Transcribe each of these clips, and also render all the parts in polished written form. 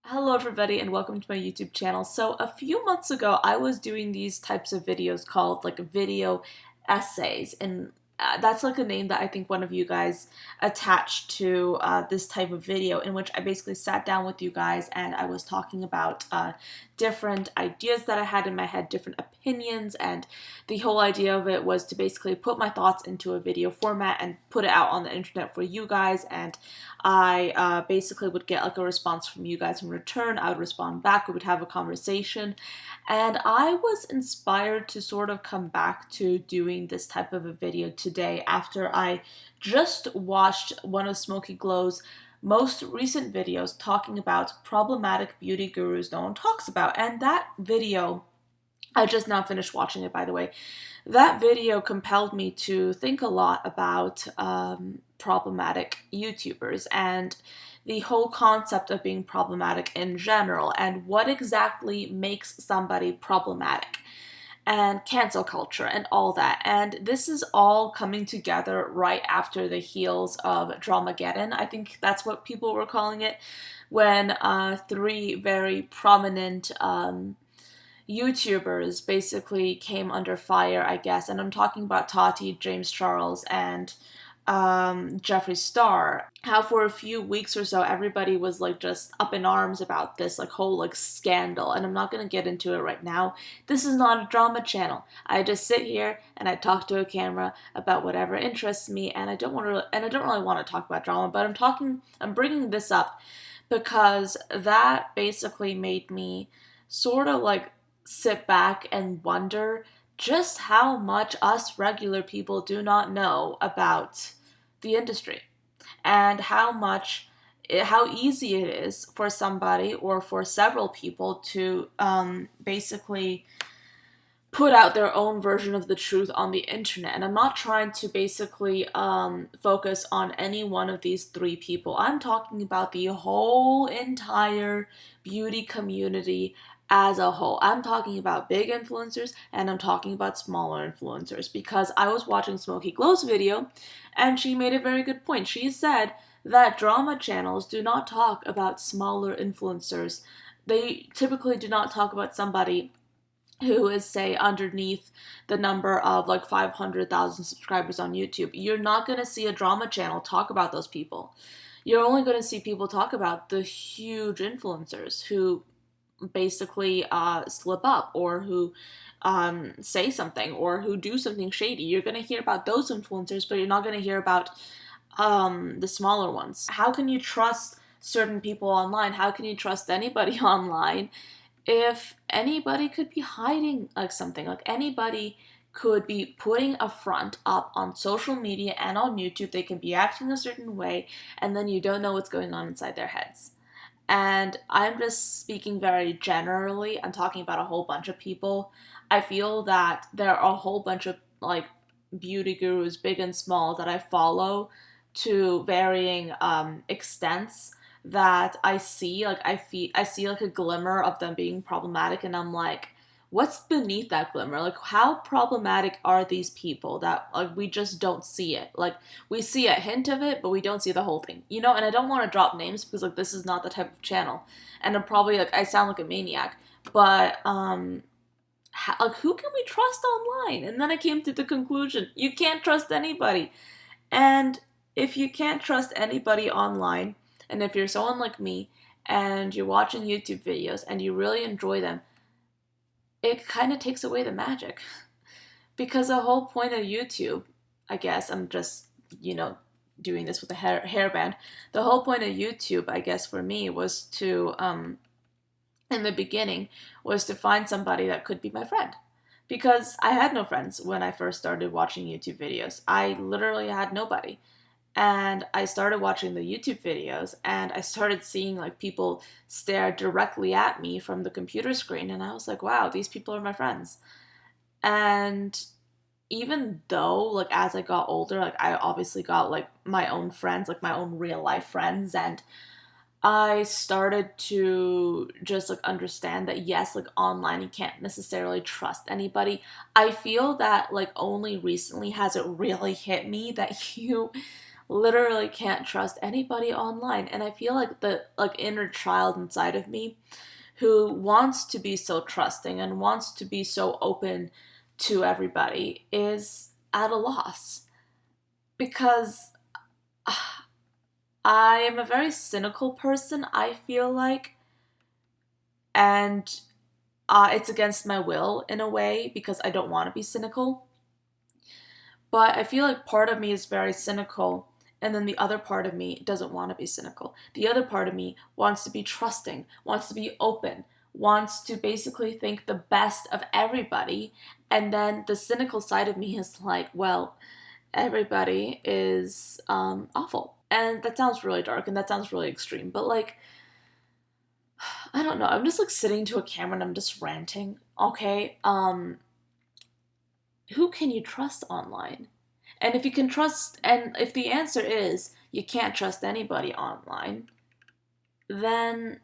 Hello everybody and welcome to my YouTube channel. So a few months ago I was doing these types of videos called like video essays, and that's like a name that I think one of you guys attached to this type of video, in which I basically sat down with you guys and I was talking about different ideas that I had in my head, different opinions, and the whole idea of it was to basically put my thoughts into a video format and put it out on the internet for you guys. And I basically would get like a response from you guys in return. I would respond back, we would have a conversation, and I was inspired to sort of come back to doing this type of a video today after I just watched one of Smoky Glow's most recent videos talking about problematic beauty gurus no one talks about. And that video, I just now finished watching it, by the way. That video compelled me to think a lot about problematic YouTubers and the whole concept of being problematic in general, and what exactly makes somebody problematic, and cancel culture and all that. And this is all coming together right after the heels of Dramageddon. I think that's what people were calling it, when three very prominent YouTubers basically came under fire, I guess. And I'm talking about Tati, James Charles, and Jeffree Star. How for a few weeks or so everybody was like just up in arms about this like whole like scandal, and I'm not gonna get into it right now. This is not a drama channel. I just sit here and I talk to a camera about whatever interests me, and I don't really want to talk about drama, but I'm bringing this up because that basically made me sort of like sit back and wonder just how much us regular people do not know about the industry, and how easy it is for somebody or for several people to basically put out their own version of the truth on the internet. And I'm not trying to basically focus on any one of these three people. I'm talking about the whole entire beauty community as a whole. I'm talking about big influencers and I'm talking about smaller influencers, because I was watching Smoky Glow's video and she made a very good point. She said that drama channels do not talk about smaller influencers. They typically do not talk about somebody who is, say, underneath the number of like 500,000 subscribers on YouTube. You're not going to see a drama channel talk about those people. You're only going to see people talk about the huge influencers who basically slip up, or who say something, or who do something shady. You're going to hear about those influencers, but you're not going to hear about the smaller ones. How can you trust certain people online? How can you trust anybody online if anybody could be hiding like something? Like anybody could be putting a front up on social media and on YouTube. They can be acting a certain way, and then you don't know what's going on inside their heads. And I'm just speaking very generally. I'm talking about a whole bunch of people. I feel that there are a whole bunch of like beauty gurus, big and small, that I follow to varying extents, that I see like a glimmer of them being problematic, and I'm like, what's beneath that glimmer? Like, how problematic are these people that like we just don't see it? Like, we see a hint of it, but we don't see the whole thing, you know? And I don't want to drop names because like this is not the type of channel, and I'm probably like I sound like a maniac, but like, who can we trust online? And then I came to the conclusion, you can't trust anybody. And if you can't trust anybody online, and if you're someone like me and you're watching YouTube videos and you really enjoy them, it kind of takes away the magic. Because the whole point of YouTube, I guess, I'm just, doing this with a hairband. The whole point of YouTube, I guess, for me was to, in the beginning, was to find somebody that could be my friend. Because I had no friends when I first started watching YouTube videos. I literally had nobody. And I started watching the YouTube videos and I started seeing like people stare directly at me from the computer screen, and I was like, wow, these people are my friends. And even though like as I got older, like I obviously got like my own friends, like my own real life friends, and I started to just like understand that yes, like online you can't necessarily trust anybody. I feel that like only recently has it really hit me that you literally can't trust anybody online. And I feel like the inner child inside of me who wants to be so trusting and wants to be so open to everybody is at a loss, because I am a very cynical person, I feel like, and it's against my will in a way because I don't want to be cynical. But I feel like part of me is very cynical, and then the other part of me doesn't want to be cynical. The other part of me wants to be trusting, wants to be open, wants to basically think the best of everybody. And then the cynical side of me is like, well, everybody is awful. And that sounds really dark and that sounds really extreme, but like, I don't know. I'm just like sitting to a camera and I'm just ranting. Okay, who can you trust online? And if you can trust, and if the answer is you can't trust anybody online, then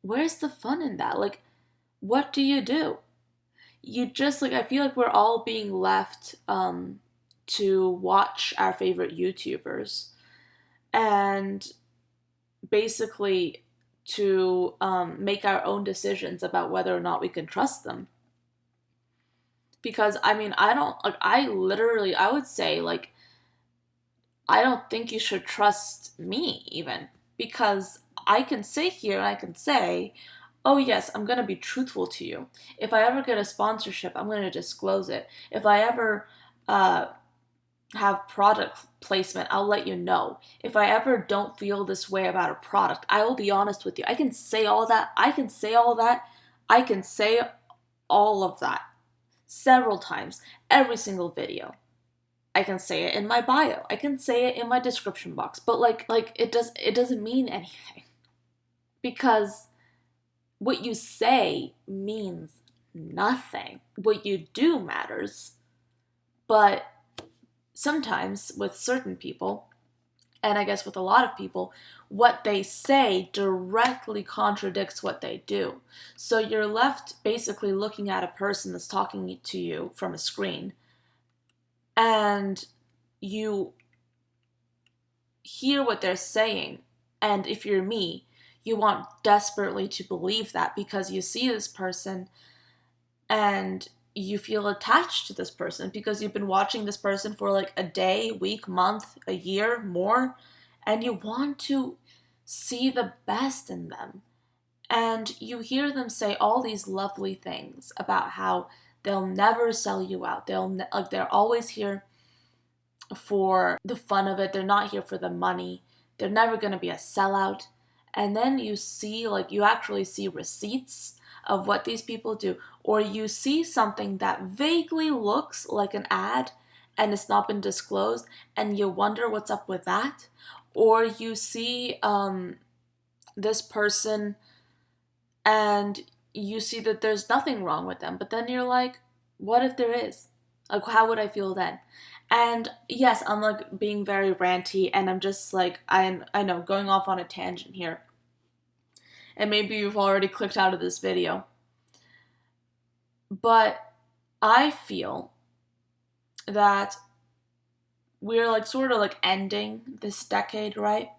where's the fun in that? Like, what do? You just like, I feel like we're all being left to watch our favorite YouTubers and basically to make our own decisions about whether or not we can trust them. Because I mean, I don't like, I would say like, I don't think you should trust me even, because I can sit here and I can say, oh yes, I'm going to be truthful to you. If I ever get a sponsorship, I'm going to disclose it. If I ever uh, have product placement, I'll let you know. If I ever don't feel this way about a product, I will be honest with you. I can say all that. I can say all that. I can say all of that several times, every single video. I can say it in my bio. I can say it in my description box. But like it doesn't mean anything, because what you say means nothing. What you do matters. But sometimes with certain people, and I guess with a lot of people, what they say directly contradicts what they do. So you're left basically looking at a person that's talking to you from a screen, and you hear what they're saying. And if you're me, you want desperately to believe that because you see this person and you feel attached to this person because you've been watching this person for like a day, week, month, a year, more, and you want to see the best in them. And you hear them say all these lovely things about how they'll never sell you out. They're always here for the fun of it. They're not here for the money. They're never going to be a sellout. And then you see, like, you actually see receipts of what these people do, or you see something that vaguely looks like an ad and it's not been disclosed, and you wonder what's up with that, or you see this person and you see that there's nothing wrong with them, but then you're like, what if there is? Like, how would I feel then? And yes, I'm like being very ranty, and I'm just like, I know, going off on a tangent here. And maybe you've already clicked out of this video. But I feel that we're like sort of like ending this decade, right?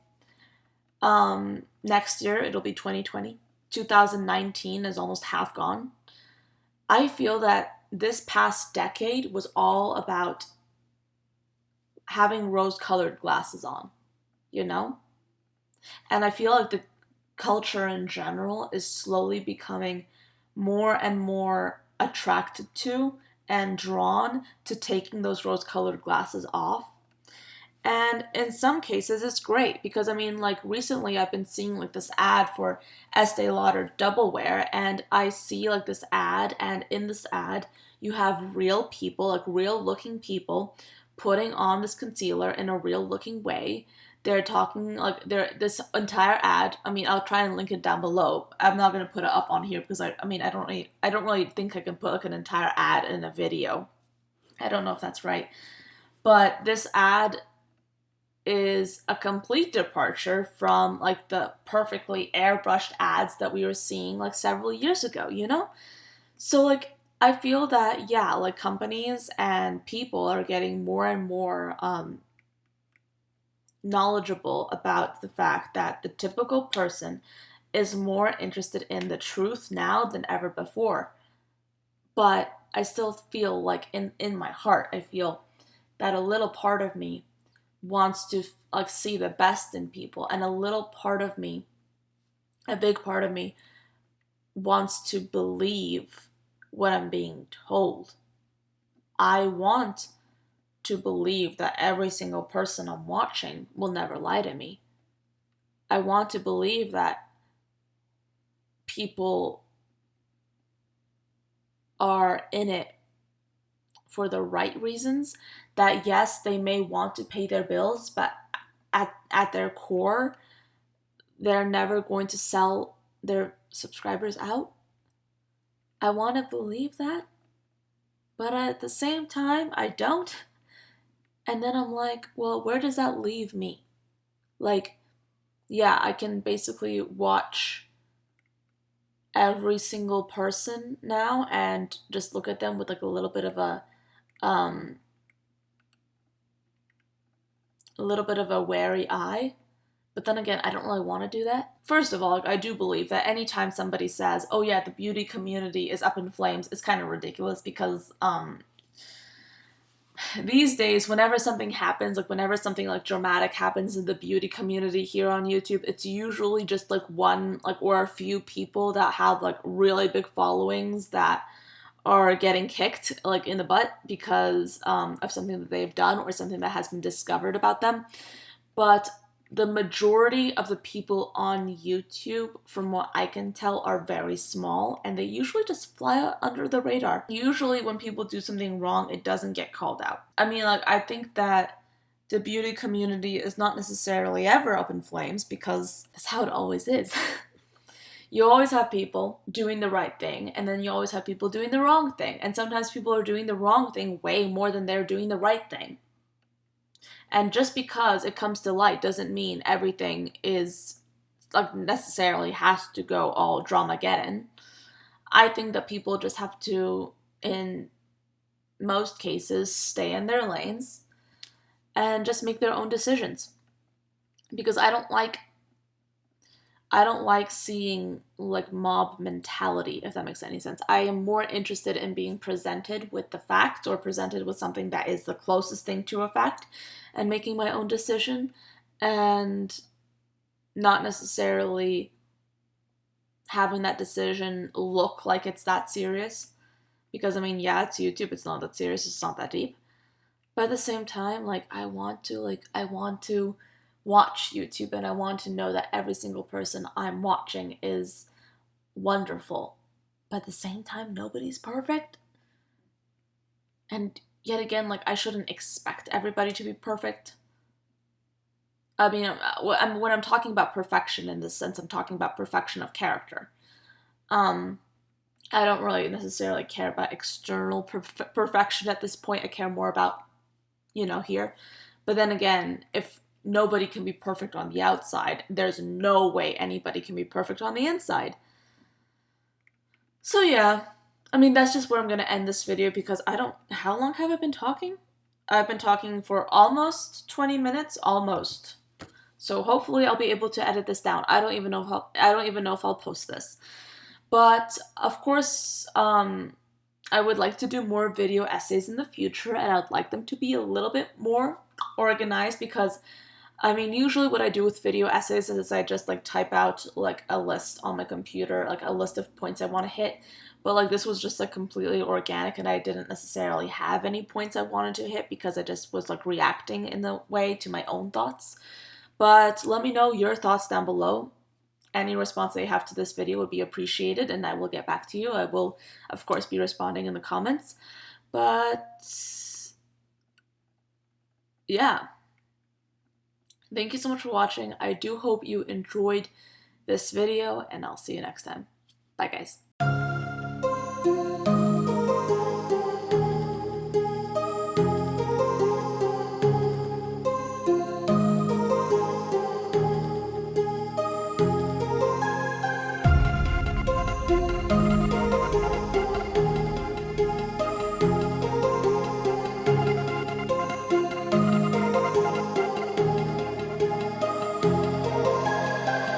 Next year it'll be 2020. 2019 is almost half gone. I feel that this past decade was all about having rose-colored glasses on, you know? And I feel like the culture in general is slowly becoming more and more attracted to and drawn to taking those rose-colored glasses off. And in some cases, it's great because I mean, like recently, I've been seeing like this ad for Estee Lauder Double Wear, and I see like this ad, and in this ad, you have real people, like real looking people, putting on this concealer in a real looking way. They're talking like this entire ad. I mean, I'll try and link it down below. I'm not gonna put it up on here because I mean, I don't really think I can put like an entire ad in a video. I don't know if that's right, but this ad is a complete departure from like the perfectly airbrushed ads that we were seeing like several years ago, you know? So like I feel that yeah, like companies and people are getting more and more knowledgeable about the fact that the typical person is more interested in the truth now than ever before. But I still feel like in my heart, I feel that a little part of me wants to like see the best in people, and a little part of me, a big part of me, wants to believe what I'm being told. I want to believe that every single person I'm watching will never lie to me. I want to believe that people are in it for the right reasons. That yes, they may want to pay their bills, but at their core, they're never going to sell their subscribers out. I want to believe that, but at the same time, I don't. And then I'm like, well, where does that leave me? Like, yeah, I can basically watch every single person now and just look at them with like um a little bit of a wary eye. But then again, I don't really want to do that. First of all, like, I do believe that anytime somebody says, "Oh yeah, the beauty community is up in flames," it's kind of ridiculous because these days, whenever something happens, like whenever something like dramatic happens in the beauty community here on YouTube, it's usually just like one, like, or a few people that have like really big followings that are getting kicked like in the butt because of something that they've done or something that has been discovered about them. But the majority of the people on YouTube, from what I can tell, are very small and they usually just fly under the radar. Usually, when people do something wrong, it doesn't get called out. I mean, like, I think that the beauty community is not necessarily ever up in flames because that's how it always is. You always have people doing the right thing, and then you always have people doing the wrong thing. And sometimes people are doing the wrong thing way more than they're doing the right thing. And just because it comes to light doesn't mean everything is like necessarily has to go all Dramageddon. I think that people just have to, in most cases, stay in their lanes and just make their own decisions. Because I don't like seeing like mob mentality, if that makes any sense. I am more interested in being presented with the fact or presented with something that is the closest thing to a fact and making my own decision and not necessarily having that decision look like it's that serious. Because I mean, yeah, it's YouTube, it's not that serious, it's not that deep. But at the same time, like I want to watch YouTube and I want to know that every single person I'm watching is wonderful. But at the same time, nobody's perfect. And yet again, like I shouldn't expect everybody to be perfect. I mean, when I'm talking about perfection in this sense, I'm talking about perfection of character. Um, I don't really necessarily care about external perfection at this point. I care more about, here. But then again, if nobody can be perfect on the outside, there's no way anybody can be perfect on the inside. So yeah, I mean, that's just where I'm going to end this video because how long have I been talking? I've been talking for almost 20 minutes, almost. So hopefully I'll be able to edit this down. I don't even know if I'll post this. But of course, I would like to do more video essays in the future, and I'd like them to be a little bit more organized because, I mean, usually what I do with video essays is I just like type out like a list on my computer, like a list of points I want to hit. But like this was just like completely organic and I didn't necessarily have any points I wanted to hit because I just was like reacting in the way to my own thoughts. But let me know your thoughts down below. Any response that you have to this video would be appreciated and I will get back to you. I will, of course, be responding in the comments. But yeah. Thank you so much for watching. I do hope you enjoyed this video and I'll see you next time. Bye guys.